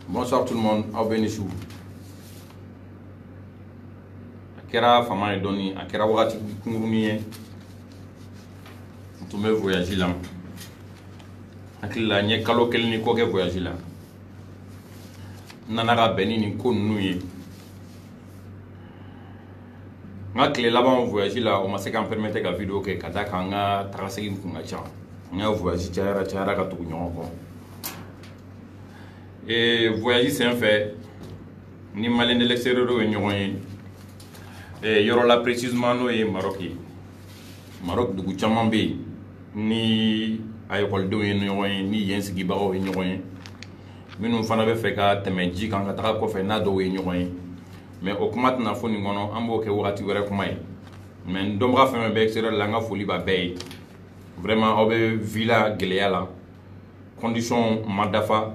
Bonsoir tout le monde, au Bénichou. Akera Fama Doni, Akera Wati Kungunie, tu me voyager là. Akila nye kalo kel ni koke voyager là. Nanara Beni ni konouye. Nga kle là-bas voyager là, on m'a se kan permettre ka vidéo ke kata kanga tracé kunga cha. Nga voyager chara ka tu nyoko. Et voyager c'est un fait. Ni malin de l'extérieur ou nyoye. Et yoro la précisément no e Maroc. Maroc du chamambe ni ayokol do nyoye ni yensi gibaro nyoye. Minu fana be feka temeji kan ka taka ko fe na do nyoye. Mais au combat na foni ngono ambo ke wati were kumai. Mais ndomra fe be extérieur la nga foli ba bay. Vraiment obe villa geleala. Condition madafa.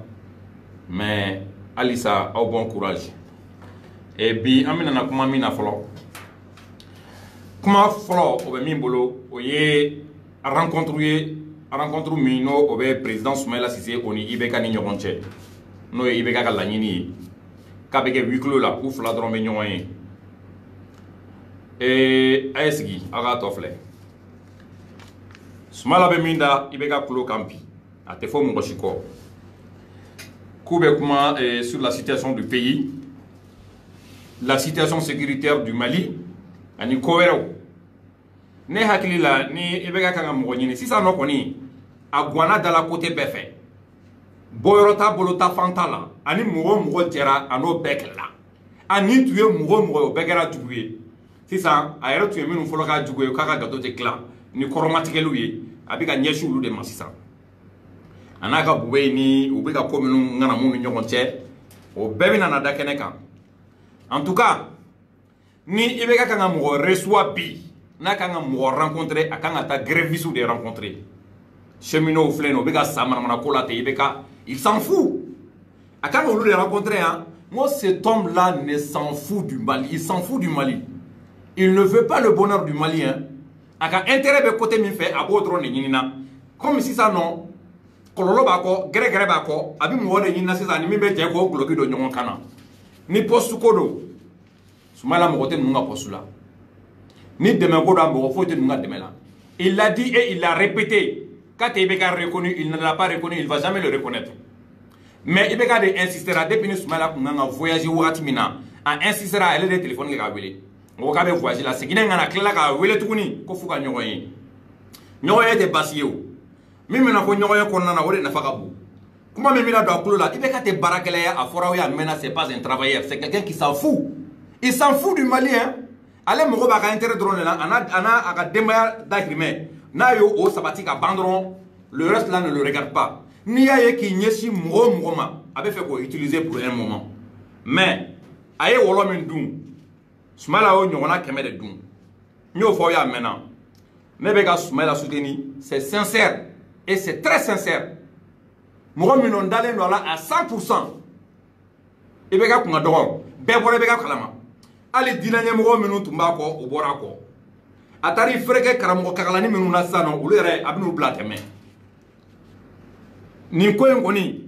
Mais Alissa au bon courage. Et puis amina na kuma mina folo. Kuma folo obe min bolo oye rencontre mino obe président Soumaïla Cissé oni ibeka ni nyoronche. No ibeka ka lanyini. Kabeke huis clos là ou fla drome nyoyen. Et aesgi aga tofle. Soumaïla be minda ibeka klo kampi. Atefo mo shiko. Sur la situation du pays, la situation sécuritaire du Mali, ani Kowero. Ne hakili la ni ebeka kanga mugonyini. Si ça no koni, agwana dans la côté befe. Boyorota bolota fantala, ani mugo tera ano bekla. Ani tuye mugo bekera tuye. Si ça, aero tuye minu foloka tuye kaka gato te kla. Ni koromatikeluye, abika nyeshu ulu de masisa. Anaka buwe ni ubika kominu ngana munu nyokonche o bebi na nada keneka. En tout cas, ni ibeka kanga mo reçoit bi na kanga mo rencontrer akanga ta grévisou de rencontrer. Cheminot fleno beka samana kola te ibeka, il s'en fout. Akanga olu de rencontrer hein. Moi cet homme là ne s'en fout du Mali, il s'en fout du Mali. Il ne veut pas le bonheur du Mali hein. Aka intérêt be côté mi fait abo drone nyinina. Comme si ça non kololo bako gere bako abi mo wona nyina sesa ni mbe je ko bloqué do nyon kana ni postu kodo Soumaïla mo kote nunga postula ni demain kodo ambo faut te nunga demela. Il l'a dit et il l'a répété. Quand Ibeka reconnu, il ne l'a pas reconnu, il va jamais le reconnaître. Mais Ibeka de insistera depuis Soumaïla kunga voyager wakati mina a insistera elle des téléphones ga wele o ka be voyager la sekine ngana klela ka wele tukuni ko fuka nyogoyi de basio. Mimi na ko nyogoye konna na wori na fakabu. Kuma mimi na do akulo la ibeka te barakele ya afora ya mena c'est pas un travailleur, c'est quelqu'un qui s'en fout. Il s'en fout du Mali hein. ale mɔgɔ b'a ka intérêt dɔrɔn de la a ka denbaya dahirimɛ n'a yo o sabati ka ban dɔrɔn le reste là ne le regarde pas n'i y'a ye k'i ɲɛsin mɔgɔ o mɔgɔ ma a bɛ fɛ k'o utiliser pour un moment mais a ye wɔlɔ min dun Soumaïla y'o ɲɔgɔnna 100 de dun n y'o fɔ aw y'a mɛnna ne bɛ ka Soumaïla soutenir c'est sincère et c'est très sincère mɔgɔ min dalen don a la à 100% i bɛ ka kun ka dɔgɔ bɛɛ bɔra i bɛ ka kalama hali diinɛ ɲɛmɔgɔ minnu tun b'a kɔ o bɔra a kɔ a taara i ferekɛ karamɔgɔ kakalani minnu na sisan nɔ olu yɛrɛ a bɛn'u bila tɛmɛ nin ko in kɔni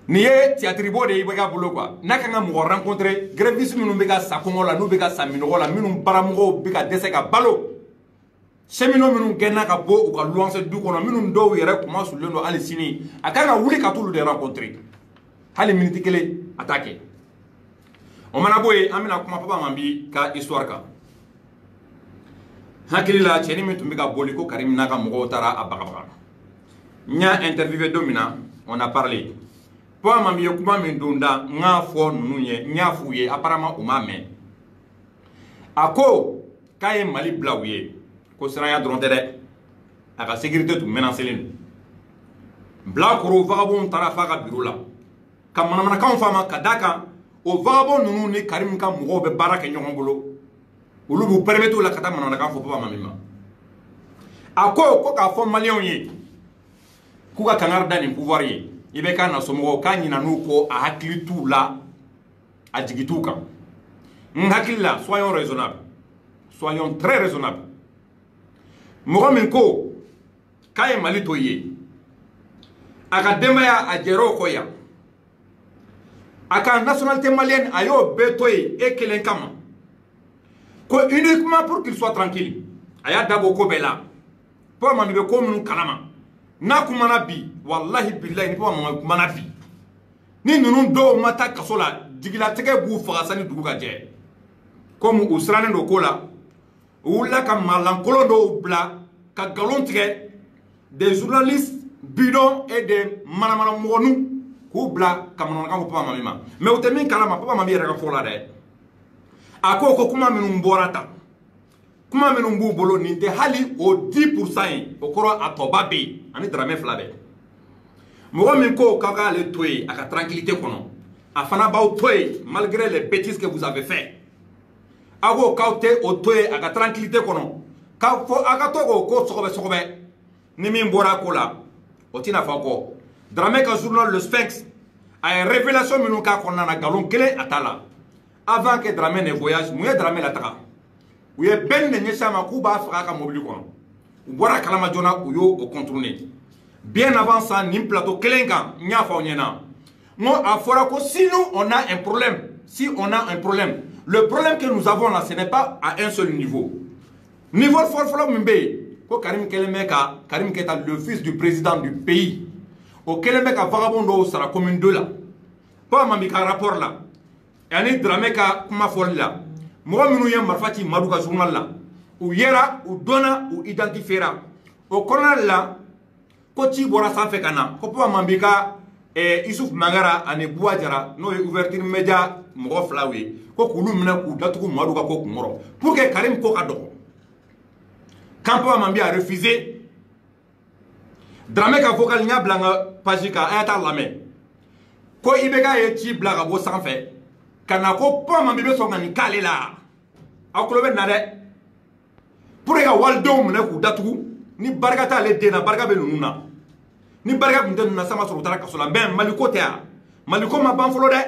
nin ye théâtre bɔ de ye i bɛ ka bolo quoi n'a kan ka mɔgɔ rencontrer grévistes minnu bɛ ka sa kɔngɔ la n'u bɛ ka sa minɔgɔ la minnu baramɔgɔw bɛ ka dɛsɛ ka balo cheminot minnu gɛnna ka bɔ u ka luwanse du kɔnɔ minnu dɔw yɛrɛ kuma sulen don hali sini a kan ka wuli ka t'olu de rencontrer hali minute kelen a t'a kɛ o mana bɔ yen an bɛna kuma Papa Mambi ka histoire kan hakili la cɛni min tun bɛ ka boli ko Karim n'a ka mɔgɔw taara a bagabaga n y'a interviewé don min na on a parlé Papa Mambi ye kuma min don da n k'a fɔ ninnu ye n y'a f'u ye apparemment u m'a mɛn a ko k'a ye Mali bila u ye ko siranya dɔrɔn tɛ dɛ a ka sécurité tun menacelen don Bilakoro vagabond taara f'a ka bureau la ka manamanakanw f'a ma ka d'a kan o vagabond ninnu ni Karim ka mɔgɔw bɛ baara kɛ ɲɔgɔn bolo olu b'u permettre la ka taa manamanakan fɔ Papa Mambi ma a ko k'a fɔ maliyɛnw ye k'u ka kangari da nin pouvoir ye i bɛ k'a nasomɔgɔw k'a ɲinɛ n'u kɔ a hakili t'u la a jigi t'u kan n hakili la soyons raisonnables soyons très raisonnables mɔgɔ min ko k'a ye Mali to ye a ka denbaya a jɛra o kɔ yan a ka nationalité malienne a y'o bɛɛ to yen e kelen kama ko uniquement pour qu'il soit tranquille a y'a dabɔ ko bɛɛ la Papa Mambi bɛ ko minnu kalama n'a kumana bi wallahi billahi ni Papa Mambi kumana bi ni ninnu dɔw ma taa kaso la jigilatigɛ b'u faga sani dugu ka jɛ comme u sirannen don ko la u wulila ka maalankolon dɔw bila ka nkalon tigɛ des journalistes bidons et des manamanamɔgɔninw k'u bila ka manamanakan fɔ Papa Mambi ma mais u tɛ min kalama Papa Mambi yɛrɛ ka fɔ la dɛ a ko kuma minnu bɔra tan kuma minnu b'u bolo nin tɛ hali o 10% ye o kɔrɔ a tɔba bɛ yen ani daramɛ 2 bɛɛ mɔgɔ min ko k'aw k'ale to yen a ka tranquillité kɔnɔ a fana b'aw to yen malgré les bêtises que vous avez fait aw ko k'aw tɛ o to yen a ka tranquillité kɔnɔ k'a fɔ a ka to k'o ko sɔgɔbɛ ni min bɔra a ko la o tɛna fɔ kɔ Dramé ka journal Le Sphinx a ye révélation minnu k'a kɔnɔna na nkalon kelen a t'a la avant que Dramé ne voyage mun ye Dramé lataga u ye bɛn de ɲɛsin a ma k'u b'a faga a ka mobili kɔnɔ u bɔra kalama joona u y'o contourné bien avant ça nin plateau kelen kan n y'a fɔ aw ɲɛna n ko a fɔra ko si nous on a un problème le problème que nous avons là ce n'est pas à un seul niveau fɔlɔ min bɛ yen ko Karim kɛlen bɛ ka Karim Keita le fils du président du pays o kɛlen bɛ ka vagabond dɔw sara commune 2 la Papa Mambi ka rapport la ani Dramé ka kuma fɔli la mɔgɔ minnu ye marifa ci Madu ka journal la u yera u dɔnna u identifiera o kɔnɔna de la ko ci bɔra sanfɛ ka na ko Papa Mambi ka Isuf Mangara ani Buwa Jara n'o ye ouverture média mɔgɔ 2 ye ko k'olu minɛ k'u datugu Madu ka ko kunkɔrɔ pour que Karim ko ka dɔgɔ quand Papa Mambi a refusé Dramé ka vocal n y'a bila n ka page kan a y'a ta lamɛn ko IBK ye ci bila ka bɔ sanfɛ ka na ko Papa Mambi bɛ sɔn ka nin k'ale la aw tulo bɛ na dɛ pour que ka walidenw minɛ k'u datugu ni barika t'ale den na barika bɛ ninnu na ni barika tun tɛ ninnu na sama sɔrɔ u taara kaso la mais Mali ko tɛ yan Mali ko ma ban fɔlɔ dɛ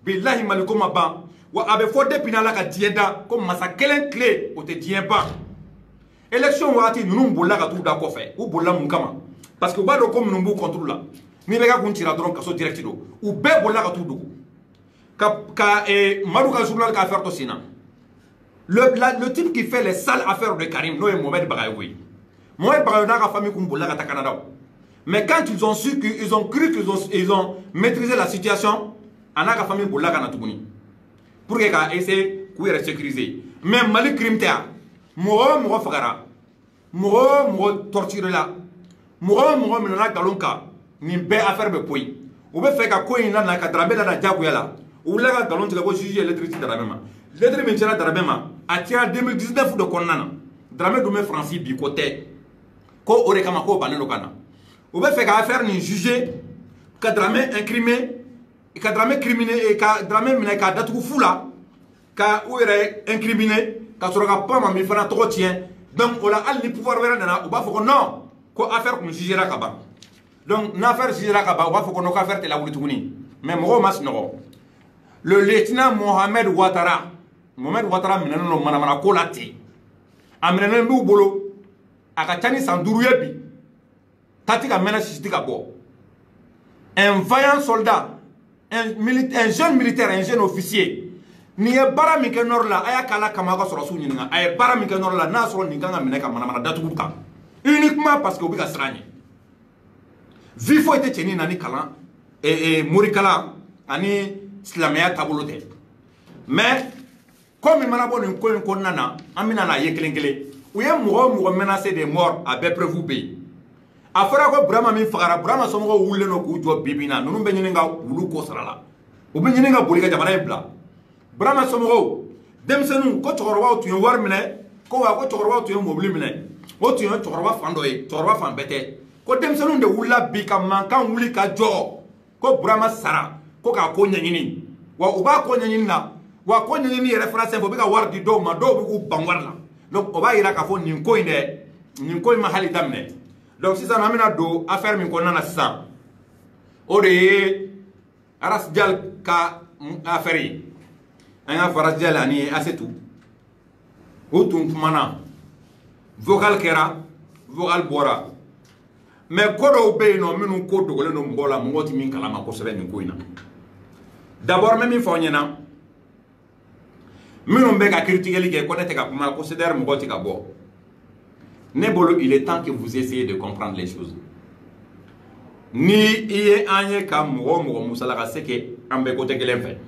bilahi Mali ko ma ban wa a bɛ fɔ depuis n'Ala ka diɲɛ da ko masa kelen tile o tɛ diɲɛ ban élection waati ninnu bolila ka t'u da kɔfɛ u bolila mun kama parce que u b'a dɔn ko minnu b'u contre la ni bɛ ka kun cira dɔrɔn kaso direct don u bɛɛ bolila ka t'u dogo ka Madu ka journal ka affaire to sen na le type qui fait les sales affaires de Karim n'o ye Mohamed Bagayogo ye Mohamed Bagayogo n'a ka famille kun bolila ka taa Canada mais quand ils ont su qu'ils ont cru qu'ils ont maîtrisé la situation a n'a ka famille bolila ka na tuguni pour que ka essayer k'u yɛrɛ sécuriser mais Mali crime tɛ yan mɔgɔ o mɔgɔ fagara mɔgɔ o mɔgɔ torturera mɔgɔ o mɔgɔ minɛna nkalon kan nin bɛɛ affaire bɛ poyi u bɛ fɛ ka ko in lana ka Dramé lana diyagoya la u wulila ka nkalon tigɛ ko juge ye lettre ci Dramé ma lettre min cira Dramé ma a cira 2019 de konnana Dramé dume Francis bi côté ko ore kama ko banelo kana o be fait ka affaire ni juger ka Dramé incriminé ka Dramé criminé et ka Dramé mina ka datu fula ka o ere incriminé ka soro ka pama mi fana to tien donc on a al ni pouvoir wera nana o ba foko non ko affaire ko jugera ka ba donc na affaire jugera ka ba o ba foko no ka affaire te la wuli tuguni mais mo mas no le lieutenant Mohamed Ouattara minanu no manamana ko lati aminanu bu bolo aka tani sanduru yebi tati ka mena sisi ka bo un vaillant soldat un jeune militaire un jeune officier ni e bara mi ke nor la aya kala kama ka soro su nyinga ay bara mi ke nor la na soro ninga mena ka manamana datu ka uniquement parce que obika sranye vifo ete cheni nani kala murikala ani islamia tabolote mais comme manabo ni ko nana amina na ye kelenkele ou ye mo menacer de mort à peu vous be afara ko brama min fagara brama so mo wulle no ku jo bibina nunu be nyinga wulu ko sarala o be nyinga boli ka jamana ibla brama so mo demsenu ko tokoro tu war mine ko wa ko tokoro tu mobili mine o tu tokoro fando e tokoro fan bete ko demsenu de wulla bi ka man kan wuli ka jo ko brama sara ko ka ko nyanyini wa uba ko nyanyini na wa ko nyanyini reference fo be ka war di do ma do be ku bangwar la donc oba ira ka fo nin ko inde nin ko ma hali damne donc si ça namina do affaire min ko nana ça o de aras dial ka affaire anga faras dial ani asetu o tun mana vocal kera vocal bora mais ko do be no minu ko dogole no mbola ngoti min kala ma ko sebe nin ko ina d'abord même il faut nyena minu be ka critiquer li ko nete ka kuma considère ngoti ka bo Nebolo, il est temps que vous essayez de comprendre les choses. Ni iye anye ka mwo musala ka seke ambe kote kelen fait.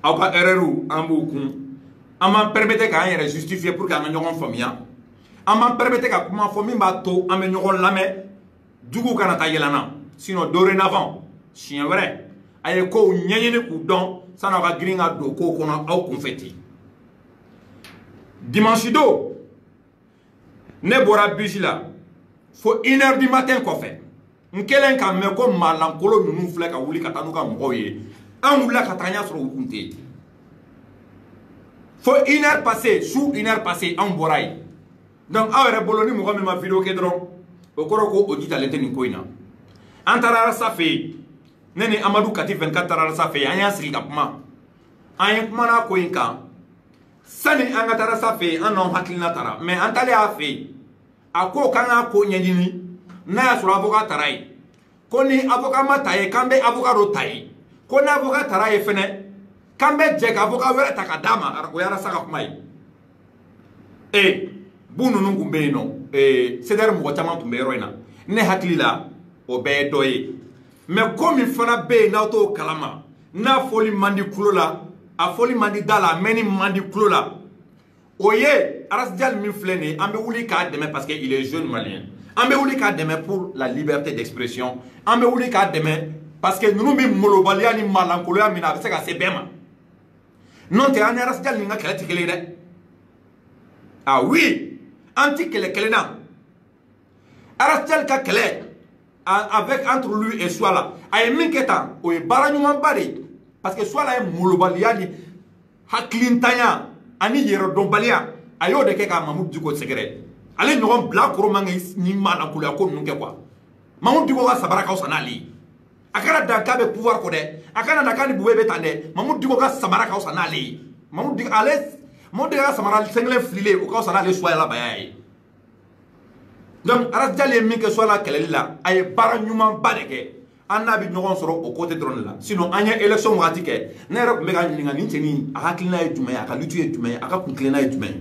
Aw ka erreur ambu kun. Ama permettre ka anye justifier pour ka nyon famia. Ama permettre ka kuma fami ba to ame nyon lame dugu kana ta yelana. Sinon dorénavant, chien vrai. Aye ko nyenyene ku don sana ka gringa do ko kono aw confetti. Dimanche do ne bora bisi faut 1h du matin ko fait nkelen ka me ko malankolo nunu fle ka wuli ka tanu ka mɔgɔw ye an wula ka tanya sɔrɔ u kunte faut 1h passer sous 1h passer an bora yi donc aw yɛrɛ bolo ni mɔgɔ min ma vidéo kɛ dɔrɔn o kɔrɔ ko o jitalen tɛ nin ko in na an taara Arasa fɛ yen ne ni Amadu Kati 24 taara Arasa fɛ yen an y'an sigi ka kuma an ye kuma na ko in kan sani an ka taara Arasa fɛ yen an n'anw hakilina taara mais an taalen a fɛ yen a ko kan ka ko ɲɛɲini n'a y'a sɔrɔ avocat taara ye ko ni avocat ma ta ye k'an bɛ avocat dɔ ta ye ko ni avocat taara ye fɛnɛ k'an bɛ jɛ ka avocat wɛrɛ ta ka d'a ma o ye Arasa ka kuma ye bu ninnu tun bɛ yen nɔ CDR mɔgɔ caman tun bɛ yɔrɔ in na ne hakili la o bɛɛ ye dɔ ye mais ko min fana bɛ yen n'aw t'o kalama n'a fɔli man di tulo la a fɔli man di da la a mɛnni man di tulo la o ye Aras Dial min filɛ nin ye an bɛ wuli k'a dɛmɛ parce que il est jeune malien an bɛ wuli k'a dɛmɛ pour la liberté d'expression an bɛ wuli k'a dɛmɛ parce que ninnu bɛ molobaliya ni malankoloya min na a bɛ se ka se bɛɛ ma n'o tɛ an ni Aras Dial nin ka kɛlɛ tɛ kelen ye dɛ ah oui an ti kɛlɛ kelen na Aras Dial ka kɛlɛ avec entre lui et Suala a ye min kɛ tan o ye baara ɲumanba de ye parce que Suala ye molobaliya ni hakilintanya ani yɛrɛdɔnbaliya a y'o de kɛ ka Mamudu Diko sɛgɛrɛ ale ɲɔgɔn bila koro man kan ni malankoloya ko ninnu kɛ quoi Mamudu Diko ka sabara ka fisa n'ale ye a kana dan k'a bɛ pouvoir kɔ dɛ a kana dan k'a ni Bube bɛ tan dɛ Mamudu Diko ka sabara ka fisa n'ale ye Mamudu Diko ka samara sɛngɛlen fililen o ka fisa n'ale Suala baya ye donc Aras Dial ye min kɛ Suala kɛlɛli la a ye baara ɲumanba de kɛ an n'a bɛ ɲɔgɔn sɔrɔ o côté dɔrɔn de la sinon an ye élection wagati kɛ ne yɛrɛ tun bɛ ka ɲininka nin cɛnin a hakilina ye jumɛn ye a ka lutte ye jumɛn ye a ka kuntilenna ye jumɛn ye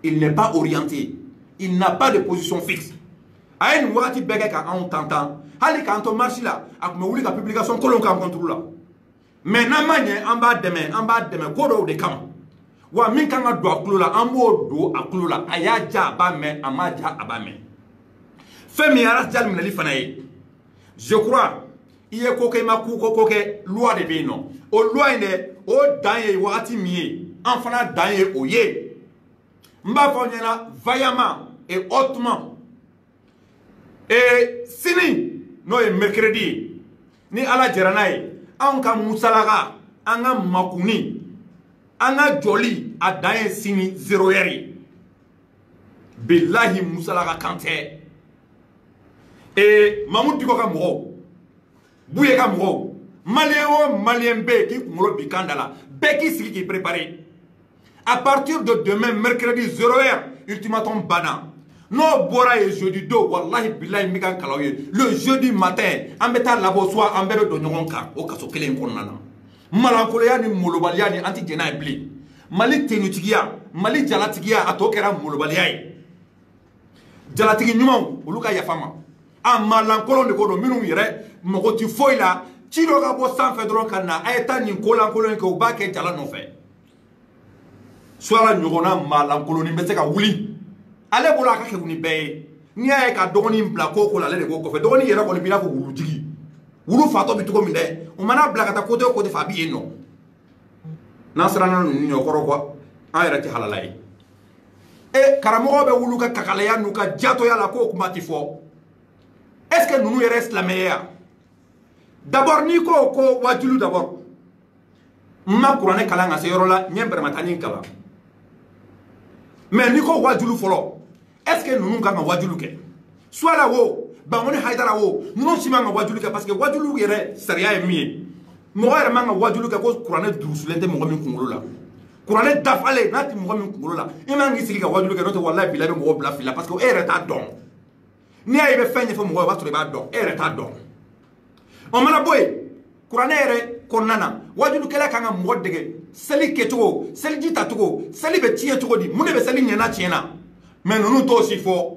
il n'est pas orienté il n'a pas de position fixe a ye nin wagati bɛɛ kɛ ka anw tantan hali k'an to marche la a tun bɛ wuli ka publication kolon k'an contre la mais n'an ma ɲɛ an b'a dɛmɛ ko dɔw de kama wa min kan ka don a tulo la an b'o don a tulo la a y'a ja a b'a mɛn a m'a ja a b'a mɛn fɛn min ye Aras Dial minɛli fana ye je crois i ye ko kɛ i ma ko kɛ loi de bɛ yen nɔ o loi in dɛ o dan ye wagati min ye an fana dan ye o ye n b'a fɔ ɲɛna vaillamment et hautement et sini n'o ye mercredi ye ni ala jɛra n'a ye anw ka musalaka an ka makuni an ka jɔli a dan ye sini 0 heure ye bilahi musalaka kan tɛ Mamoudou Diko ka mɔgɔw Bouye ka mɔgɔw malien o malien bɛɛ k'i kunkolo bi kan da la bɛɛ k'i sigi k'i préparer à partir de demain mercredi 0 heure ultimatum banna n'o bɔra ye jeudi don wallahi bilahi n bɛ ka kalaw ye le jeudi matin an bɛ taa labɔ soit an bɛɛ bɛ don ɲɔgɔn kan o kaso kelen kɔnɔna na malankoloya ni molobaliya ni an tɛ jɛn n'a ye bilen Mali tenutigiya Mali jalatigiya a tɔ kɛra molobaliya ye jalatigi ɲumanw olu ka yafa ma a malankolon de ko don minnu yɛrɛ mago ti foyi la ci dɔ ka bɔ sanfɛ dɔrɔn ka na a ye taa nin kolankolon kɛ u b'a kɛ jala nɔfɛ suala ɲɔgɔnna malankolonin bɛ se ka wuli ale bolo a ka kɛ nin bɛɛ ye n'i y'a ye ka dɔgɔnin bila ko la ale de b'o kɔfɛ dɔgɔnin yɛrɛ kɔni b'i n'a fɔ wulutigi wulu fatɔ bɛ cogo min dɛ o mana bila ka taa côté o côté fɛ a bɛ yen nɔ n'an siranna ninnu ɲɔkɔrɔ kɔ an yɛrɛ tɛ halala ye karamɔgɔ bɛ wulu ka kakalaya n'u ka jatoya la k'o kuma ti fɔ est-ce que ninnu yɛrɛ silamɛya d'abord n'i ko wajulu d'abord n ma kuranɛ kalan ka se yɔrɔ la n ye bɛrɛmatani kalan mais n'i ko wajulu fɔlɔ est-ce que ninnu kan ka wajulu kɛ Suala wo Bangoni Haidara wo ninnu si man ka wajulu kɛ parce que wajulu yɛrɛ sariya ye min ye mɔgɔ yɛrɛ man ka wajulu kɛ ko kuranɛ durusulen tɛ mɔgɔ min kunkolo la kuranɛ dafalen n'a tɛ mɔgɔ min kunkolo la i man k'i sigi ka wajulu kɛ n'o tɛ wallahi bilahi bɛ mɔgɔw bila fili la parce que e yɛrɛ t'a dɔn n'i y'a ye i bɛ fɛn ɲɛfɔ mɔgɔ ye o b'a sɔrɔ i b'a dɔn e yɛrɛ t'a dɔn o mana bɔ yen kuranɛ yɛrɛ kɔnɔna na wajulukɛla kan ka mɔgɔ dege seli kɛcogo seliji tacogo seli bɛ tiɲɛ cogo di mun de bɛ seli ɲɛna tiɲɛna mais ninnu t'o si fɔ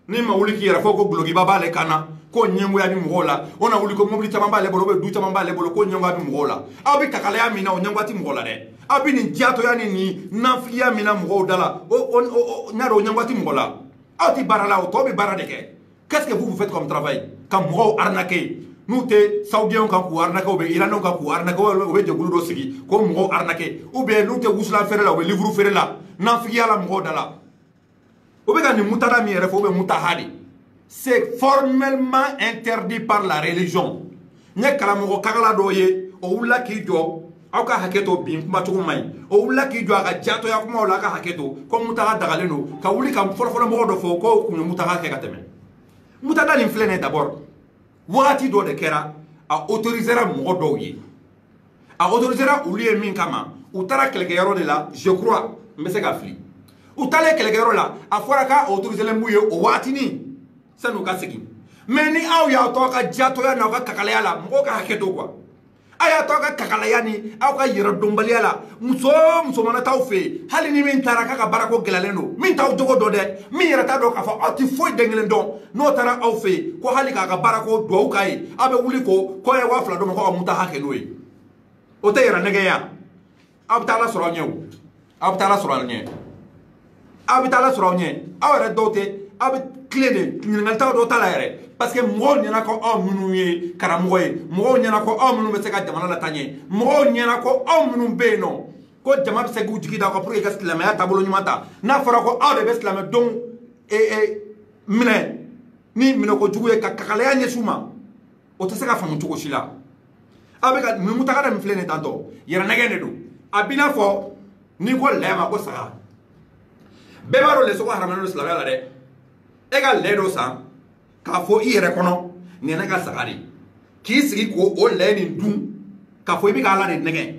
ni ma wuli k'i yɛrɛ fɔ ko gulokiba b'ale kan na ko ɲɛngoya bɛ mɔgɔw la o na wuli ko mobili caman b'ale bolo o bɛ du caman b'ale bolo ko ɲɛngoya bɛ mɔgɔw la aw bɛ kakalaya min na o ɲɛngoya tɛ mɔgɔ la dɛ aw bɛ nin jatoya ni nin nafigiya min na mɔgɔw da la o ɲa dɔn o ɲɛngoya tɛ mɔgɔ la aw tɛ baara la o tɔ bɛ baara de kɛ qu'est-ce que vous faites comme travail ka mɔgɔw arnaquer n'u tɛ saoudiens kan k'u arnaquer ou bien iraniens kan k'u arnaquer u bɛ jɛkulu dɔ sigi ko mɔgɔw arnaquer ou bien n'u tɛ wusulan feere la u bɛ livre feere la nafigiya la mɔgɔw da la o bɛ ka nin mutada min yɛrɛ fɔ o bɛ mutaha de c'est formellement interdit par la religion n ye karamɔgɔ kakala dɔ ye o wulila k'i jɔ aw ka hakɛ to bin kuma cogo man ɲi o wulila k'i jɔ a ka jatoya kumaw la a ka hakɛ to ko mutaga dagalen don ka wuli ka fɔlɔfɔlɔ mɔgɔ dɔ fɔ ko kun ye mutaga kɛ ka tɛmɛ mutada nin filɛ nin ye d'abord wagati dɔ de kɛra a autorisera mɔgɔ dɔw ye a autorisera olu ye min kama u taara kɛlɛkɛyɔrɔ de la je crois n bɛ se ka fili u taalen kɛlɛkɛyɔrɔ la a fɔra k'a autoriselen b'u ye o wagatinin san'u ka segin mais ni aw y'aw tɔ ka jatoya n'aw ka kakalaya la mɔgɔw ka hakɛ to quoi a y'a to aw ka kakalaya ni aw ka yɛrɛdɔnbaliya la muso muso mana t'aw fɛ yen hali ni min taara k'a ka baarako gɛlɛyalen don min t'aw jogo dɔn dɛ min yɛrɛ t'a dɔn k'a fɔ aw tɛ foyi den kelen dɔn n'o taara aw fɛ yen ko hali k'a ka baarako duwawu k'a ye aw bɛ wuli ko ye 2000 d'o ma ko ka mutaha kɛ n'o ye o tɛ yɛrɛ nɛgɛya aw bɛ taa ala sɔrɔ aw ɲɛ o aw bɛ taa ala sɔrɔ aw ɲɛ aw bɛ taa ala sɔrɔ aw ɲɛ aw yɛrɛ dɔw tɛ aw bɛ tile de ɲininkaliw dɔw t'a la yɛrɛ parce que mɔgɔw ɲɛna ko aw minnu ye karamɔgɔ ye mɔgɔw ɲɛna ko aw minnu bɛ se ka jamana lataa ɲɛ mɔgɔw ɲɛna ko aw minnu bɛ yen nɔ ko jama bɛ se k'u jigi da aw kan pour que ka silamɛya taabolo ɲuman ta n'a fɔra ko aw de bɛ silamɛdenw minɛ ni minɛkojugu ye ka kakalaya ɲɛsin u ma o tɛ se ka faamu cogo si la aw bɛ ka nin mutaga min filɛ nin tantɔ yɛrɛ nɛgɛ de don a b'i n'a fɔ n'i ko lɛ ma ko saga bɛɛ b'a dɔn lɛsɔgɔ haramuyalen don silamɛya la dɛ e ka lɛ dɔ san k'a fɔ i yɛrɛ kɔnɔ nin ye ne ka saga de k'i sigi k'o lɛ nin dun k'a fɔ i bɛ k'ala de nɛgɛ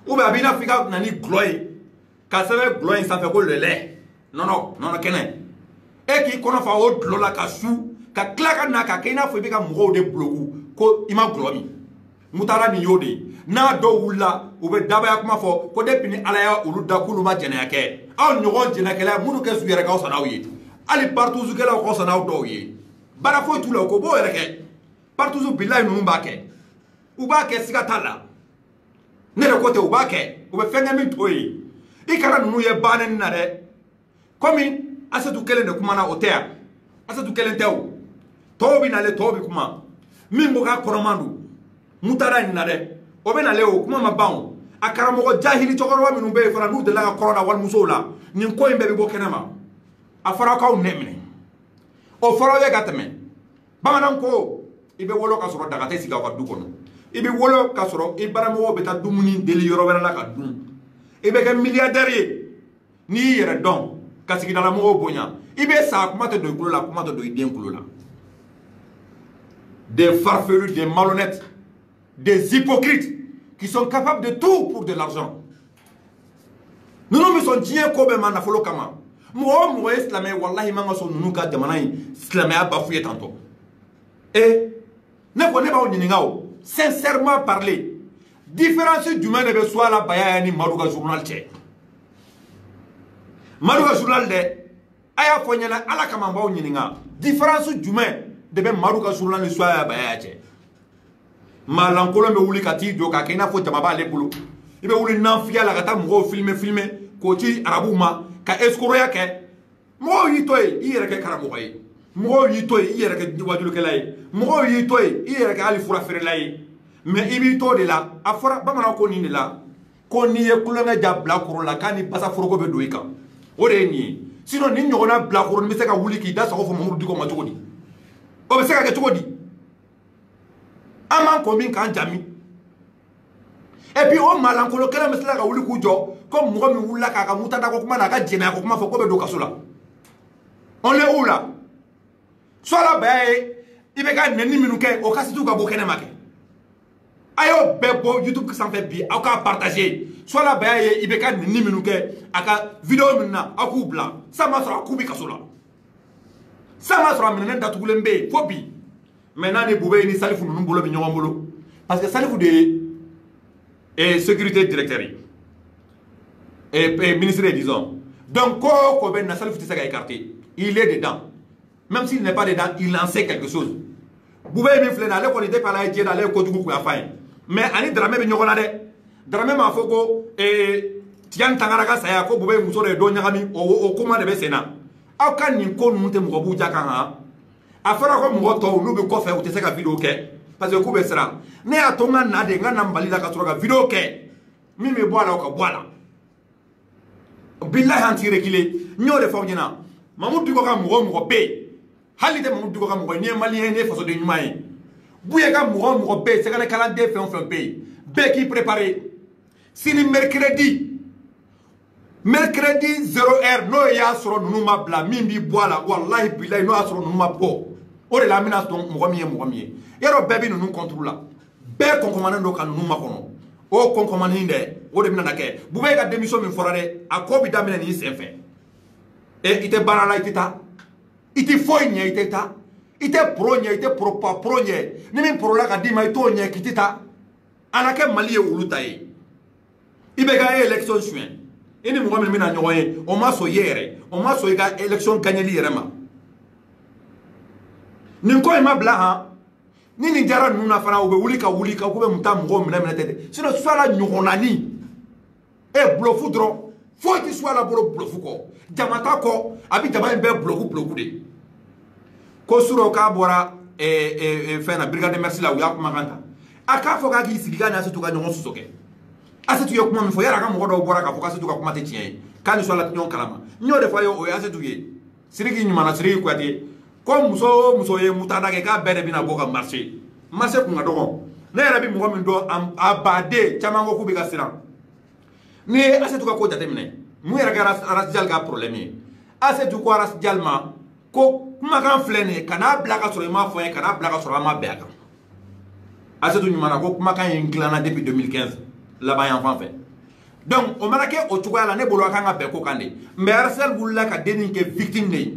ou bien a b'i n'a fɔ i ka na ni gulɔ ye ka sɛbɛn gulɔ in sanfɛ ko le lait nɔnɔ kɛnɛ e k'i kɔnɔ fa o dulɔ la ka su ka tila ka na ka kɛ i n'a fɔ i bɛ ka mɔgɔw de buloku ko i ma gulɔ min mutala nin y'o de ye n'a dɔw wulila u bɛ dabaya kuma fɔ ko depuis ni ala y'a olu da k'olu ma jɛnɛya kɛ aw ɲɔgɔn jɛnɛkɛla minnu kɛ su yɛrɛ k'aw sanna aw ye hali partuzukɛlaw k'aw sanna aw dɔw ye baara foyi t'u la o ko b'o yɛrɛ kɛ partuzu bilayi ninnu b'a kɛ u b'a kɛ siga t'a la ne yɛrɛ ko tɛ u b'a kɛ u bɛ fɛn kɛ min t'o ye i kana ninnu ye baanɛni na dɛ komi Asetu kelen de kumana o tɛ yan Asetu kelen tɛ o tɔw bɛ nale tɔw bɛ kuma min ko k'a kɔrɔman don mutara nin na dɛ o bɛ nale o kuma ma ban o akaramo jahili chokoro wa minumbe fara nu de la corona wal musola nin ko imbe bo kenema afara ka nemne o fara we gatame bamanan ko ibe wolo ka soro daga tesi ga ka du kono ibe wolo ka soro ibaramo be ta dumuni deli yoro wala ka dum ibe ka milliardaire ni yere don ka sigi dala mo bonya ibe sa kuma te do kulo la kuma te do idien kulo la des farfelus, des malhonnêtes, des hypocrites qui sont capables de tout pour de l'argent. Nous nous sommes dit que man afolo kama. Moi islamé wallahi manga so nunu ka jamana islamé a bafoué tantôt. Et ne connais pas ngao. Sincèrement parler, différence d'humain ne soit la baya ni maruga journal tché. Maruga journal de aya fonyana ala kama ba ngninga. Différence d'humain de be maruka journal ni soya bayache malankolo me wuli kati do ka kena fo jamaba le bulu ibe wuli nanfia la kata mo filmer ko ci arabu ma ka escroya ke mo yitoy iyere ke karamo koy mo yitoy iyere ke wajulu ke lay mo yitoy iyere ke ali fura fere lay mais ibi to de la afora bamana ko ni de la ko ni ye kulanga jabla kuro la kani pasa forogo be doika o de ni sinon ni nyona bla kuro mi se ka wuli ki da so fo mo diko ma togodi o be se ka ke togodi aman ko min kan jami et puis o malankolo kala mesla ka wuli ku jo ko mo mi wula ka mutada ko kuma na ka jena ko kuma fo ko be do kasula on est où là soit la bae ibe ka neni minuke o kasi tu ka bo kene make ayo bebo YouTube qui s'en fait bien au ka partager soit la bae ibe ka neni minuke aka vidéo minna aku bla ça ma sera kubi kasula ça m'a sera menen datugulembe fobi maintenant ni boubé ni salifu nous bolo bi ñogom bolo parce que salifu de et sécurité directeur et ministre disons donc ko ben na salifu tisa ga écarté il est dedans même s'il n'est pas dedans il en sait quelque chose boubé mi flena le ko ni de pala je dans le ko dugu ko afay mais ani drame bi ñogona de drame ma foko et tian tangara ka saya ko boubé muso de do ñagami o kuma de be sena akan ni ko nunte mo bu jaka ha afara ko mo to nu be ko fe o te se ka video ke parce que ku be sera ne atonga na de ngana mbali la ka soro ka video ke mi me boala o ka boala billahi anti rekile nyore fo nyina mamudu ko ka mo be halite mamudu ko ka mo ni malien ne faso de nyumai buye ka mo be se ka kala de fe on fe be qui préparer si le mercredi 0h no ya soro numa bla mimbi boala wallahi billahi no asoro numa po o de la mina ton mo miye yero bebi nunu contrôle la be konkomane do kan numa kono o konkomane inde o de mina nake bube ka démission min fora de akobi damina ni senfe e ite barala itita iti foynya iteta ite pronya ite propa pronye ni min prola ka dima ito nya kitita anake mali e wulutai ibe ga election chuen ini mo mi na nyoye o ma so yere o ma so ga election gagner li rema nin ko ma bla ha ni jara nuna fana o be wuli ka ko be mutam ngo mina tete sino swala nyonani e blofu dro fo ti swala bolo blofu ko jamata ko abi jama be bloku de ko suro ka bora fena brigade merci la ya kuma kanta aka fo ka ki sigiga na so to ga nyon susoke asetu yo kuma mi fo yara ka mo do bora ka fo ka asetu ka kuma te tien kan so la nyon kalama nyo de fa yo o asetu ye sirigi nyuma na sirigi kwate ko muso ye mutada ke ka bere bina boka marché ku ngadogo ne rabi mo min do abade chamango ku bi ka siran ni asetu ka ko jate mine mu yara ga ras jal ga problème asetu ko ras jalma ko kuma kan flene kana blaka so ma fo kana blaka so ma be aka asetu nyuma na ko kuma kan inglana depuis 2015 là-bas en fait donc o marake o tuwa la ne bolo kan ga be ko kande mais arsel bulla ka denin ke victime ne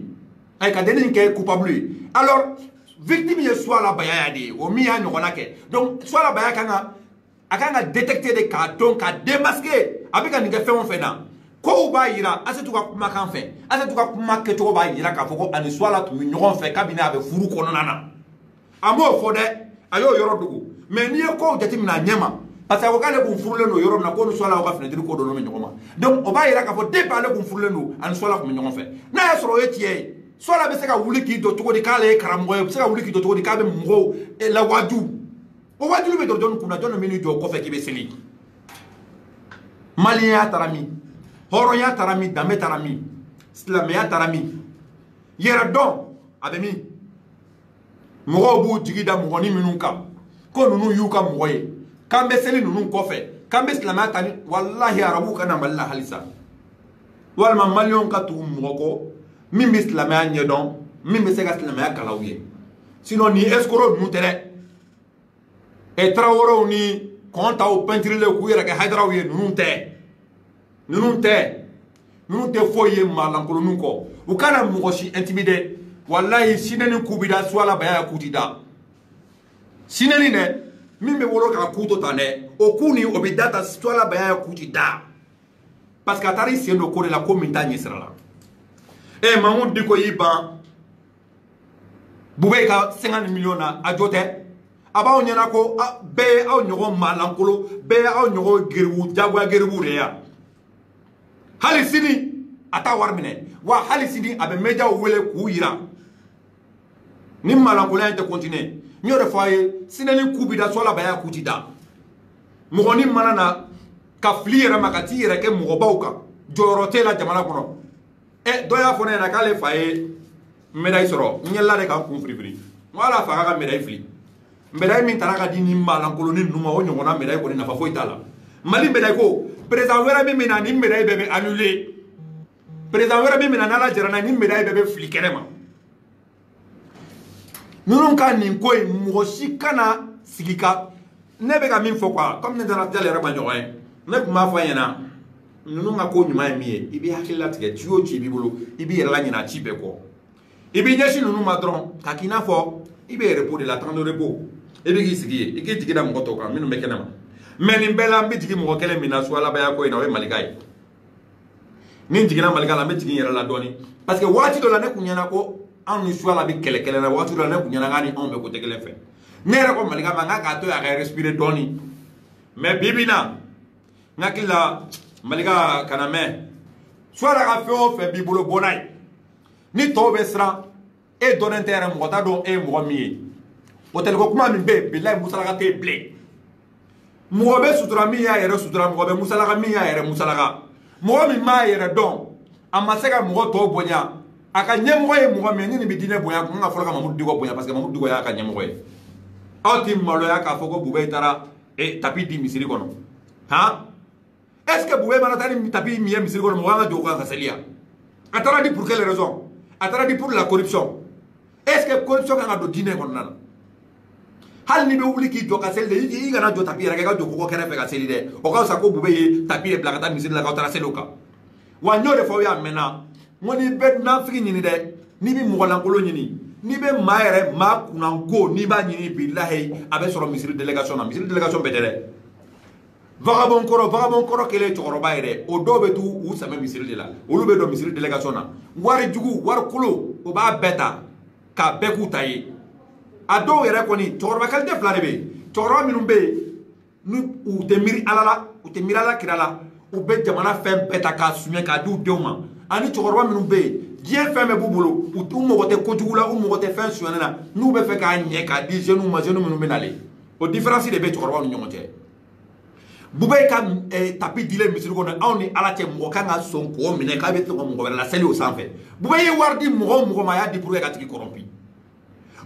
ay ka denin ke coupable alors victime ye soit la baya de o mi ya nyona ke donc soit la baya kan akanga détecter des cartons ka démasquer abika ni ke fait on fait na ko ba yira asetu ka kuma kan fait asetu ka kuma ke to ba yira ka foko ani soit la tu nyon fait kabina be furu ko nana amo fo de ayo yoro dugu mais ni ko jati mina nyema parce que wakale kun furule no yoro na ko no swala ka fenetri ko do no nyoma donc o ba yira ka fo de ba le kun furule no an swala ko nyon fait na ya soro etie swala be se ka wuli ki do to di kale karamgo be se ka wuli ki do to di ka be mgo la waju o waju be do don kuna don mini do ko fe ki be seli malien tarami horonya tarami dambe tarami islamia tarami yera don abemi mogo bu jigida mogoni minunka ko nunu yuka mogoye kambe seli nunu kofe kambe islamia tani wallahi arabu kana malla halisa walma malion ka tu mogo min bi islamia nyedon min be se ka islamia kalawye sinon ni escroc nu tere e traworo ni konta o peinture le ku yera ka hadrawiye nunu te foye malankolo nuko ukana mogoshi intimidé wallahi sineni kubida swala baya kutida sineni ne mimbe wolo ka kuto tane okuni obidata swala baya kutida parce que atari siendo ko la kominta sirala e mamou diko yiba bube ka 50 millions na ajote aba onyana ko be aw nyogo malankolo be aw nyogo gerwu jagwa gerwu reya hali sini ata warmine wa hali sini abe meja wele ku yira ni malankolo ente continuer nyore faye sineni kubida sola baya kutida mugoni manana ka fliere makati yere ke mugobauka jorote la jamana kono e do ya fone na kale faye médaille soro nyella de ka ku frifri wala fa ka médaille fli médaille min taraka di ni malankolo ni numa o nyona médaille ko ni nafa fo itala mali médaille ko président wera mi mina ni médaille bebe annulé président wera mi mina nala jarana ni médaille bebe fli kerema nunun ka nin koy moshi kana sigika nebe ka min fo quoi comme ne dana tele reba nyoy ne kuma fa yana nunun ka ko nyuma mi ibi hakilla tige tiyo ci bi bulu ibi yela nyina ci be ko ibi nyeshi nunun madron ka kina fo ibi repos de la tendre repos ibi gi sigiye iki tigida mo to kan minu mekenama mais ni bela mbi tigi mo kele mina so ala baya ko ina we malikay ni tigina malikala mbi tigi yera la doni parce que wati do la ne kunyana ko an ni so ala bi kele kele na wati do la ne kunyana ngani on be ko tegele fe nere ko malika manga ka to ya respirer doni mais bibina ngakila malika kaname so ala ka fe o fe bibulo bonay ni to be sra e donen terre mo ta do e mo mi o tel ko kuma min be billahi musala te ble mo be sutura mi ya yere sutura mo be musala mi ya yere musala mo mi ma yere don amaseka mo to bonya aka nyemgo e mo mi ni bi dine bonya ko nga foloka mamudu digo bonya parce que mamudu digo ya aka nyemgo e awti malo ya ka foko bube tara e tapi di misiri kono ha est ce que bube mana tani tapi mi misiri kono mo nga jogo ka selia atara di pour quelle raison atara di pour la corruption est ce que corruption ka do dine kono nana hal ni be wuli ki joka sel de yi gana jo tapi rega jo ko kere fe ka seli de o ka sa ko bube yi tapi e blakata misiri la ka tara seloka wa nyore fo ya mena ngoni be na fiki nyini de ni bi mo lankolo nyini ni be maere ma kunango ni ba nyini billahi abe soro misiri délégation bedere vagabond koro kele choroba ere o do be tu u same misiri de la o lu be do misiri délégation na wari jugu war kulo o ba beta ka beku tayi ado yere koni choroba kalde flare be choroba minum be nu u te miri alala u te mirala kirala u be jamana fem beta ka sumye ka du deuma ani choroba minum be Dieu fait mes bouboulo, ou tout le monde kojugula, ou monde fait suana, nous be fait qu'à n'y a dit genou, ma genou, nous menale. Au différence des bêtes, on y monte. Boubé kam tapi dile misiri kono awni ala te mo kanga son ko mine ka beto mo la seli au sanfé boubé wardi mo ma ya di pour ka tiki corrompi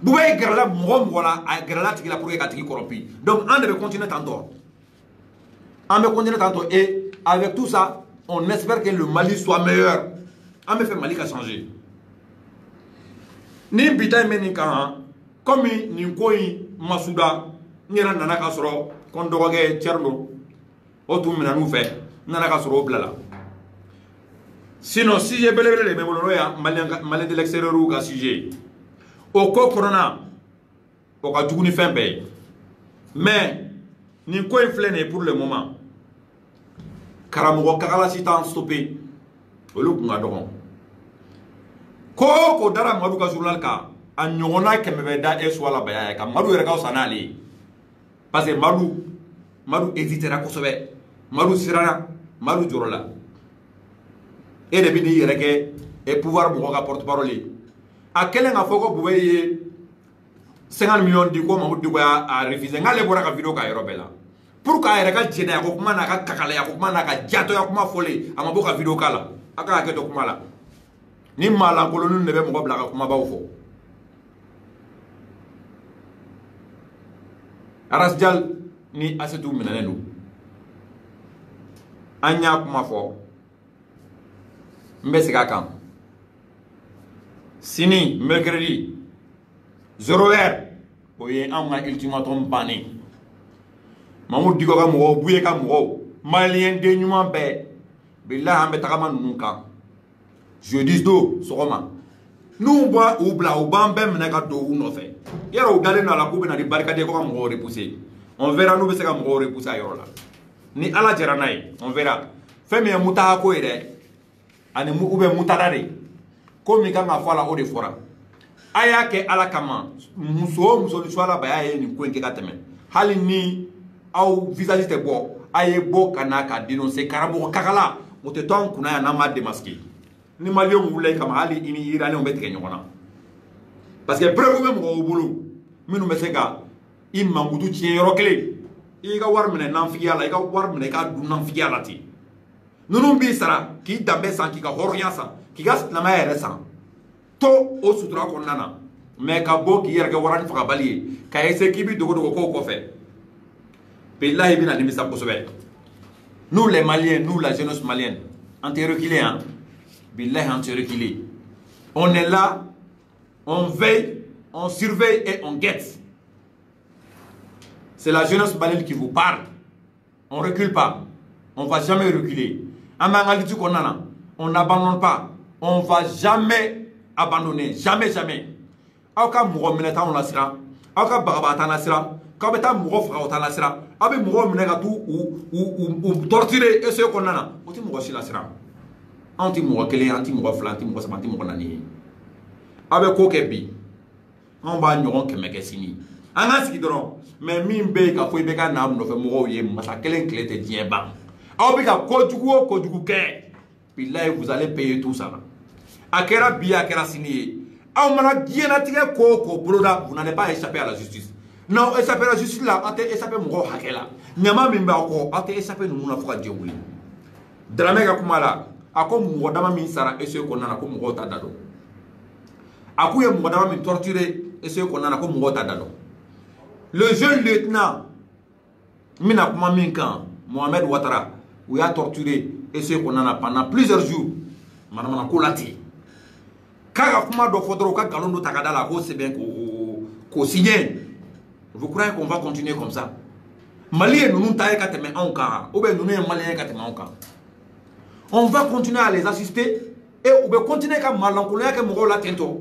boubé grala mo la grala tiki la pour ka tiki corrompi donc on devait continuer tantôt et avec tout ça on espère que le Mali soit meilleur. On me fait Mali a changé. Ni bita meni kan comme ni koyi masuda nyera nana ka soro kon dogoge tierno o tum na nu fe nana ka soro blala. Sinon si j'ai belé les memolo ya Mali de l'extérieur ou ka sujet. O ko corona o ka duguni fin be. Mais ni koyi flene pour le moment. Karamogo kakala si tan stoppé. Olu kunga dogon ko dara madu ka journal ka a nyona kembe da eswala baya ka madu yere ka sanali parce que madu hésitera ko sobe madu sirana madu jorola e de bini yere ke e pouvoir mo ka porte parole a kelen nga foko buwe 50 millions di ko mamudu di ko a refuser ngale bora ka video ka yorobela pour k'a yɛrɛ ka jɛnɛya ko kuma n'a ka kakalaya ko kuma n'a ka jatoya kuma fɔlen a ma bɔ ka video k'a la a ka hakɛ to kuma la ni maalankolonninw de bɛ mɔgɔ bila ka kumabaw fɔ Arasjal ni Asetu minɛnen don an y'a kuma fɔ n bɛ segin a kan sini mercredi 0h o ye anw ka ultimatum bannen Mamadou Diko ka mɔgɔw Buye ka mɔgɔw malien den ɲuman bɛɛ bilahi an bɛ tagama ninnu kan jeudi do sɔgɔma n'u bɔ u bila u b'an bɛɛ minɛ ka don u nɔfɛ yɛrɛ u dalen don a la k'u bɛna di barikaden ko ka mɔgɔw repousser on verra n'u bɛ se ka mɔgɔw repousser a yɔrɔ la ni ala jɛra n'a ye on verra fɛn min ye mutaha ko ye dɛ ani mutada de ko min kan ka fɔ a la o de fɔra a y'a kɛ ala kama muso o muso ni suala baya ye nin ko in kɛ ka tɛmɛ hali ni aw visage tɛ bɔ a ye bɔ ka na ka dénoncer karamɔgɔ kakala o tɛ to an kunna yan n'an m'a démasquer ni maliyɛnw wulila kama hali i ni iraniyɛnw bɛ tigɛ ɲɔgɔn na parce que preuve bɛ mɔgɔw bolo minnu bɛ se ka i mankutu tiɲɛ yɔrɔ kelen i ka wari minɛ nanfigiya la i ka wari minɛ i ka dun nanfigiya la ten ninnu b'i sara k'i danbe san k'i ka hɔrɔnya san k'i ka silamɛya yɛrɛ san to o sutura kɔnɔna na mais ka bɔ k'i yɛrɛ kɛ wara ni fagabali ye ka essayer k'i bi dogo kow kɔfɛ billahi bɛna nimisa kosɛbɛ nous les Maliens nous la jeunesse malienne on tɛ reculer hein billahi on tɛ reculer on est là on veille on surveille et on guette c'est la jeunesse malienne qui vous parle on recule pas on va jamais reculer on n'abandonne pas on va jamais abandonner jamais jamais aw ka mɔgɔ minɛ t'anw la siran aw ka bagaba t'an la siran k'aw bɛ taa mɔgɔ faga o t'an la siran aw bɛ mɔgɔw minɛ ka t'u torturer essayer kɔnɔna na o tɛ mɔgɔ si la siran anw tɛ mɔgɔ kelen an tɛ mɔgɔ fila an tɛ mɔgɔ saba an tɛ mɔgɔ naani ye aw bɛ ko kɛ bi anw b'a ɲɔgɔn kɛmɛ kɛ sini an ka sigi dɔrɔn mais min bɛ yen ka fɔ i bɛ ka n'a nɔfɛ mɔgɔw ye masa kelen tile tɛ diɲɛ ban aw bɛ ka kojugu o kojugu kɛ billahi vous allez payer tout ça a kɛra bi a kɛra sini ye aw mana diɲɛlatigɛ ko o ko boloda vous n'allez pas échapper à la justice non échapper à la justice la aw tɛ échapper mɔgɔw hakɛ la ɲama min b'aw kɔ aw tɛ échapper ninnu na fo ka diɲɛ wuli Dramé ka kuma la a ko mɔgɔ dama min sara essayer kɔnɔna na ko mɔgɔw t'a da dɔn a k'u ye mɔgɔ dama min torturer essayer kɔnɔna na ko mɔgɔw t'a da dɔn le jeune lieutenant mina kuma min kan Mohamed Ouattara u y'a torturé essayer kɔnɔna na pendant plusieurs jours manamana ko la ten k'a ka kuma dɔ fɔ dɔrɔn u ka nkalon dɔ ta ka da la k'o sɛbɛn k'o signer vous croyez qu'on va continuer comme ça Malien ninnu ta ye ka tɛmɛ anw kan ou bien ninnu ye malien ye ka tɛmɛ anw kan on va continuer à les assister et on va continuer ka malankolonya kɛ mɔgɔw la ten tɔ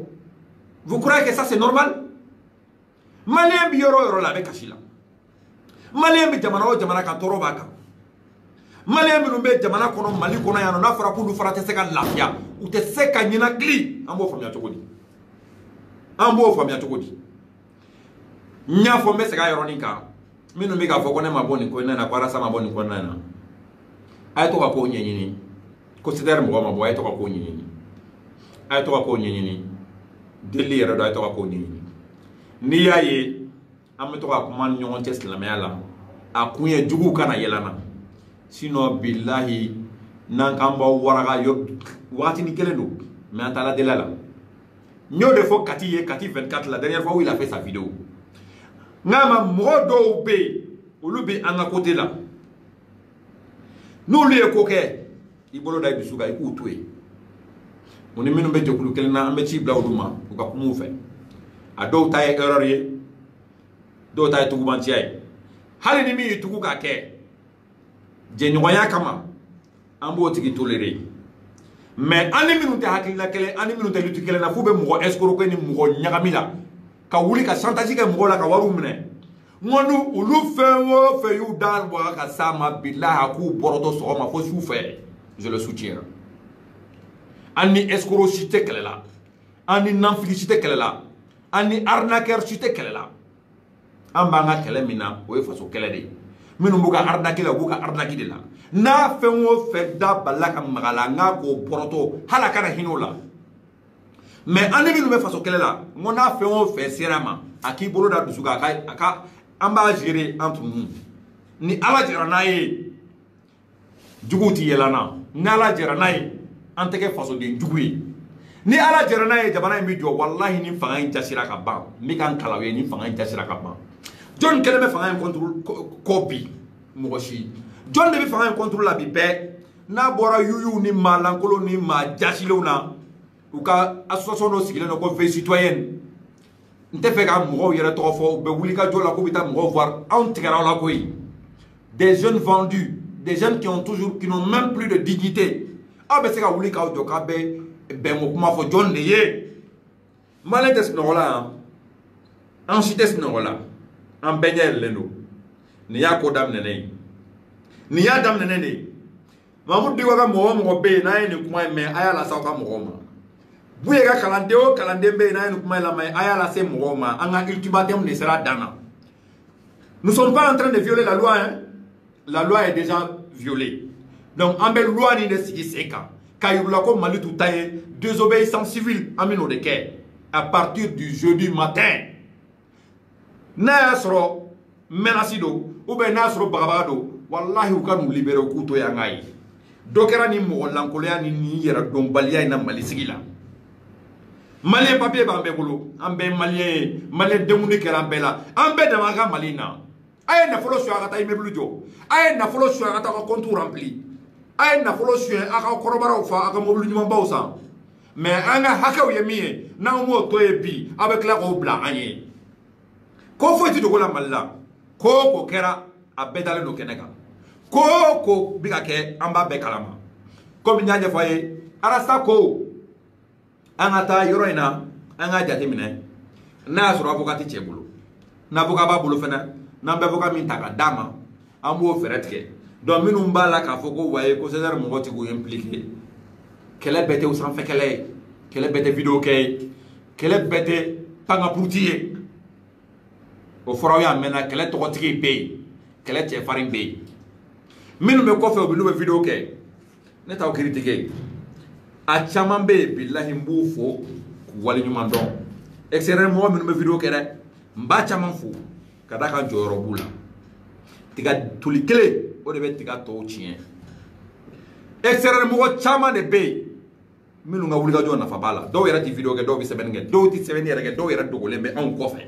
vous croyez que ça c'est normal Malien bi yɔrɔ yɔrɔ la a bɛ kasi la Malien bi jamana o jamana kan tɔɔrɔ b'a kan Malien minnu bɛ jamana kɔnɔ Mali kɔnɔ yan n'a fɔra k'olu fara tɛ se ka lafiya u tɛ se ka ɲinakili an b'o faamuya cogo di an b'o faamuya cogo di n y'a fɔ n bɛ segin a yɔrɔnin kan minnu bɛ k'a fɔ ko ne ma bɔ nin ko in na ko Arasa ma bɔ nin ko in na a ye to ka kow ɲɛɲini ko CDR mɔgɔ ma bɔ a ye to ka kow ɲɛɲini a ye to ka kow ɲɛɲini deli yɛrɛ dɔ a ye to ka kow ɲɛɲini n'i y'a ye an bɛ to ka kuma ni ɲɔgɔn cɛ silamɛya la a kun ye juguw kana yɛlɛnna sinon billahi n'an k'an b'aw waraka wagatinin kelen don mais an taala deli la n y'o de fɔ Kati ye Kati 24 la dernière fois où il a fait sa vidéo n k'a ma mɔgɔ dɔw bɛ yen olu bɛ an ka côté la n'olu ye ko kɛ i bolo da i dusu kan i k'u to yen o ni minnu bɛ jɛkulu kelen na an bɛ ci bila olu ma u ka kuma u fɛ a dɔw ta ye erreur ye dɔw ta ye tugubantiya ye hali ni min y'i tugu k'a kɛ jɛɲɔgɔnya kama an b'o tigi tolérer mais an ni minnu tɛ hakilina kelen an ni minnu tɛ lutte kelen na f'u bɛ mɔgɔ escroquer ni mɔgɔ ɲagami la ka wuli ka chantage kɛ mɔgɔw la ka wariw minɛ n ko olu fɛn o fɛn y'u da waga ka s'a ma bilahi a k'u bɔrɔtɔ sɔgɔma fo su fɛ je le soutiens an ni escroc si tɛ kɛlɛ la an ni nanfili si tɛ kɛlɛ la an ni arnaqueur si tɛ kɛlɛ la an b'an ka kɛlɛ min na o ye faso kɛlɛ de ye minnu b'u ka arnaque la u b'u ka arnaque de la n'a fɛn o fɛn da balila ka maga la n k'a k'o bɔrɔtɔ hali a kana hinɛ o la mais an ni minnu bɛ faso kɛlɛ la n ko n'a fɛn o fɛn sera a ma a k'i bolo da dusu kan a ka an b'a gérer entre nous ni ala jɛra n'a ye juguw ti yɛlɛnna ni ala jɛra n'a ye an tɛ kɛ fasoden jugu ye ni ala jɛra n'a ye jamana in bɛ jɔ walahi ni fanga in jasira ka ban n bɛ ka n kalaw ye ni fanga in jasira ka ban jɔn kɛlen bɛ fanga in kɔ bi mɔgɔ si jɔn de bɛ fanga in contrôle la bi bɛɛ n'a bɔra yuyu ni maa lankolon ni maa jasilenw na u ka association dɔ sigilen don ko veille citoyenne n tɛ fɛ ka mɔgɔw yɛrɛ tɔgɔ fɔ u bɛ wuli ka jɔ la k'u bɛ taa mɔgɔw voir anw tigɛra aw la koyi des jeunes vendus des jeunes qui n'ont même plus de dignité aw bɛ se ka wuli k'aw jɔ k'a bɛ bɛn ko kuma fɔ jɔn de ye maliyɛn tɛ sunɔgɔ la yan an si tɛ sunɔgɔ la an bɛɛ ɲɛ yɛlɛlen don nin y'a ko daminɛnen ye nin y'a daminɛnen de ye Mamudu Diko ka mɔgɔ mɔgɔ bɛ yen n'a ye nin kuma in mɛn a y'a lase aw ka mɔgɔw ma Buye ka kalanden o kalanden bɛ yen n'a ye nin kuma in lamɛn a y'a lase mɔgɔw ma an ka ultimatum de sera dan na nous sommes pas en train de violer la loi hein la loi est déjà violée donc an bɛ loi nin de sigi sen kan k'a yir'u ko Mali t'u ta ye désobéissance civile an bɛn'o de kɛ à partir du jeudi matin n'a y'a sɔrɔ menace don ou bien n'a y'a sɔrɔ bagabaga don wallahi u ka n'u libérer u k'u to yan k'a ye dɔ kɛra ni mɔgɔ lankolonya ni nin yɛrɛ dɔnbaliya in na Mali sigi la maliyɛn papier b'an bɛɛ bolo an bɛɛ maliyɛn ye maliyɛn denkuli kɛra an bɛɛ la an bɛɛ dama ka Mali in na a ye nafolo suɲɛ a ka taa immeuble jɔ a ye nafolo suɲɛ a ka taa a ka compte rempli a ye nafolo suɲɛ a ka kɔrɔbaraw fa a ka mobili ɲumanbaw san mais an ka hakɛw ye min ye n'an m'o to ye bi a bɛ tila k'o bila an ye ko foyi tɛ dogo la Mali la ko o ko kɛra a bɛɛ dalen don kɛnɛ kan ko o ko bɛ ka kɛ an b'a bɛɛ kalama komi n y'a ɲɛfɔ a ye Arasta ko an ka taa yɔrɔ in na an ka jate minɛ n'a y'a sɔrɔ avocat tɛ cɛ bolo n'avocat b'a bolo fɛnɛ n'an bɛ avocat min ta ka d'a ma an b'o fɛɛrɛ tigɛ donc minnu b'a la k'a fɔ ko waye ko César mɔgɔ tɛ k'u impliqué kɛlɛ bɛɛ tɛ o sanfɛ kɛlɛ ye kɛlɛ bɛɛ tɛ vidéo kɛ ye kɛlɛ bɛɛ tɛ pangapuruti ye o fɔra aw y'a mɛnna kɛlɛ tɔgɔtigi bɛ yen kɛlɛ cɛfarin bɛ yen minnu bɛ kɔfɛ u n'u bɛ vidéo kɛ ne t'aw critiquer a caman bɛ yen bilahi n b'u fo k'u waleɲuman dɔn extérieur mɔgɔ minnu bɛ vidéo kɛ dɛ n b'a caman fo ka d'a kan jɔyɔrɔ b'u la tiga toli kelen o de bɛ tiga tɔw tiɲɛ extérieur mɔgɔ caman de bɛ yen minnu ka wulikajɔ nafa b'a la dɔw yɛrɛ tɛ vidéo kɛ dɔw bɛ sɛbɛnni kɛ dɔw tɛ sɛbɛnni yɛrɛ kɛ dɔw yɛrɛ dogolen bɛ anw kɔfɛ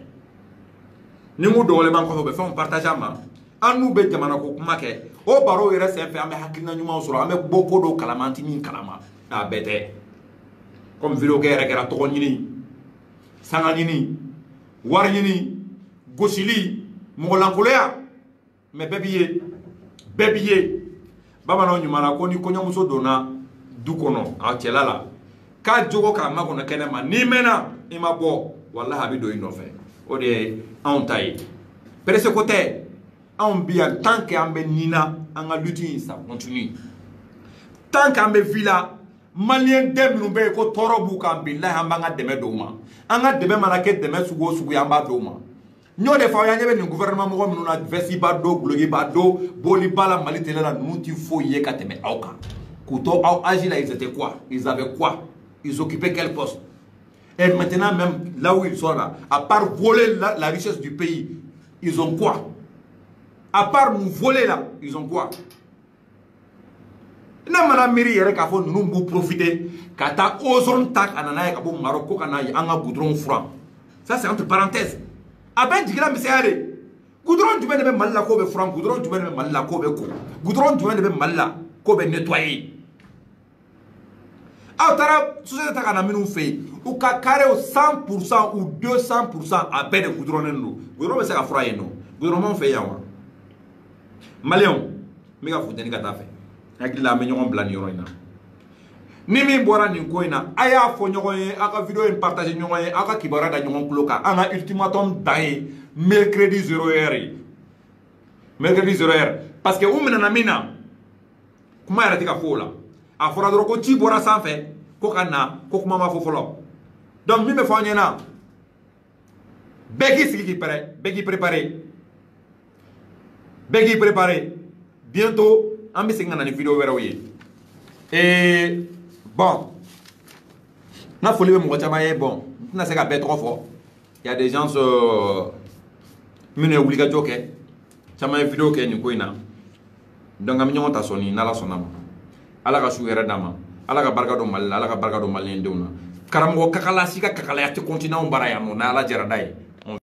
ni n ko dogolen b'an kɔfɛ u bɛ fɛnw partage an ma an n'u bɛ jamana ko kuma kɛ o baro yɛrɛ senfɛ an bɛ hakilina ɲumanw sɔrɔ an bɛ bɔ ko dɔw kalama an tɛ min kalama a bɛɛ tɛ comme vidéo kɛ yɛrɛ kɛra tɔgɔ ɲini sanga ɲini wari ɲini gosili mɔgɔlankoloya mais bɛɛ b'i ye bɛɛ b'i ye bamananw ɲuman na ko ni kɔɲɔmuso donna du kɔnɔ a cɛla la k'a jogo k'a makɔnɔ kɛnɛ ma n'i mɛnna i ma bɔ walahi a bɛ don i nɔfɛ o de ye anw ta ye presse ko tɛ anw bi yan tant que an bɛ nina an ka lutte in ça continue tant que an bɛ vie la maliyɛn den minnu bɛ yen ko tɔɔrɔ b'u kan bilahi an b'an ka dɛmɛ d'u ma an ka dɛmɛ mana kɛ dɛmɛ sugu o sugu ye an b'a d'u ma n y'o de fɔ aw ye an ɲɛ bɛ nin gouvernement mɔgɔ minnu na vesti b'a don guloki b'a don boli b'a la Mali télé la ninnu tɛ foyi ye ka tɛmɛ aw kan k'u to aw âge la ils étaient quoi ils avaient quoi ils occupaient quel poste et maintenant même là où ils sont là à part voler la richesse du pays ils ont quoi à part nous voler là ils ont quoi ne mana miiri yɛrɛ k'a fɔ ninnu b'u profiter ka taa ozone ta ka na n'a ye ka bɔ Maroc ko ka n'a ye an ka goudron furan ça c'est entre parenthèses a bɛ jigila misɛnya de goudron jumɛn de bɛ Mali la k'o bɛ furan goudron jumɛn de bɛ Mali la k'o bɛ ko goudron jumɛn de bɛ Mali la k'o bɛ nettoyer aw taara société ta ka na minnu fɛ yen u ka carré 100% ou 200% a bɛɛ de goudronnen don goudron bɛ se ka fura yen nɔ goudron m'anw fɛ yan wa maliyɛnw n bɛ ka funteni ka taa fɛ hakili la an bɛ ɲɔgɔn bila nin yɔrɔ in na ni min bɔra nin ko in na a y'a fɔ ɲɔgɔn ye aw ka vidéo in partage ɲɔgɔn ye aw ka kibaruya da ɲɔgɔn tulo kan an ka ultimatum dan ye mercredi 0h ye mercredi 0h parce que u minɛna min na kuma yɛrɛ tɛ ka fɔ o la a fɔra dɔrɔn ko ci bɔra sanfɛ ko ka na ko kuma ma fɔ fɔlɔ donc min bɛ fɔ an ɲɛna bɛɛ k'i sigi k'i pɛrɛ bɛɛ k'i préparer bɛɛ k'i préparer bientôt an bɛ segin ka na ni vidéo wɛrɛw ye bon n ka foli bɛ mɔgɔ caman ye bon n tɛna se ka bɛɛ tɔgɔ fɔ y a des gens minnu ye wulikajɔ kɛ caman ye video kɛ nin ko in na donc an bɛ ɲɔgɔn ta sɔni n'ala sɔnna ma ala ka su yɛrɛ d'a ma ala ka barika don Mali la ala ka barika don maliyɛndenw na karamɔgɔ kakala si ka kakalaya tɛ continue anw bara yan nɔ n'ala jara n'a ye